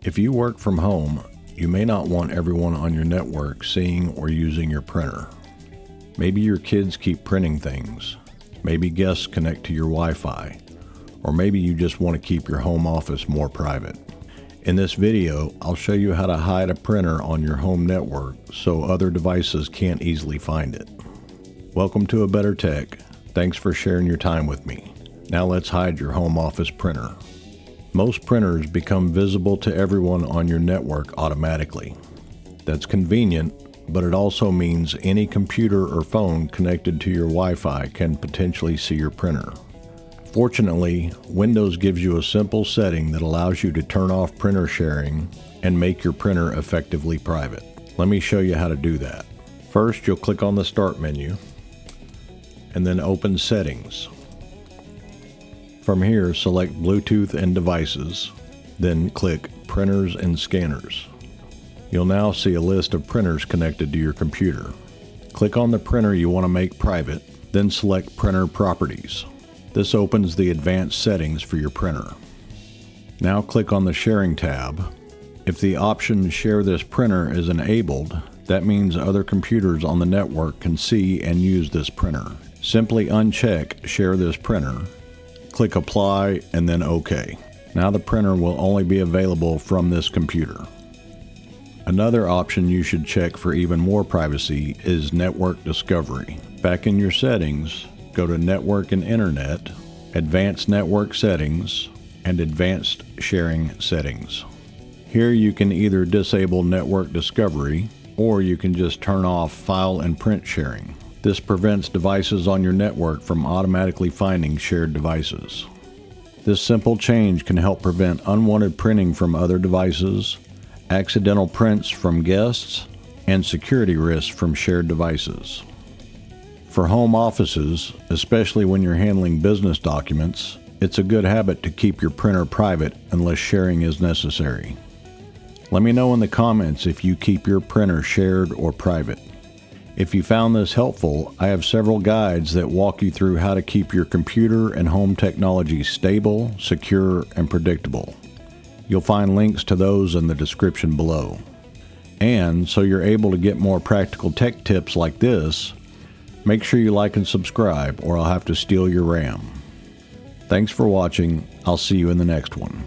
If you work from home, you may not want everyone on your network seeing or using your printer. Maybe your kids keep printing things. Maybe guests connect to your Wi-Fi. Or maybe you just want to keep your home office more private. In this video, I'll show you how to hide a printer on your home network so other devices can't easily find it. Welcome to A Better Tech. Thanks for sharing your time with me. Now let's hide your home office printer. Most printers become visible to everyone on your network automatically. That's convenient, but it also means any computer or phone connected to your Wi-Fi can potentially see your printer. Fortunately, Windows gives you a simple setting that allows you to turn off printer sharing and make your printer effectively private. Let me show you how to do that. First, you'll click on the Start menu and then open Settings. From here, select Bluetooth and Devices, then click Printers and Scanners. You'll now see a list of printers connected to your computer. Click on the printer you want to make private, then select Printer Properties. This opens the advanced settings for your printer. Now click on the Sharing tab. If the option Share this printer is enabled, that means other computers on the network can see and use this printer. Simply uncheck Share this printer. Click Apply and then OK. Now the printer will only be available from this computer. Another option you should check for even more privacy is Network Discovery. Back in your settings, go to Network and Internet, Advanced Network Settings, and Advanced Sharing Settings. Here you can either disable Network Discovery, or you can just turn off File and Print Sharing. This prevents devices on your network from automatically finding shared devices. This simple change can help prevent unwanted printing from other devices, accidental prints from guests, and security risks from shared devices. For home offices, especially when you're handling business documents, it's a good habit to keep your printer private unless sharing is necessary. Let me know in the comments if you keep your printer shared or private. If you found this helpful, I have several guides that walk you through how to keep your computer and home technology stable, secure, and predictable. You'll find links to those in the description below. And so you're able to get more practical tech tips like this, make sure you like and subscribe or I'll have to steal your RAM. Thanks for watching. I'll see you in the next one.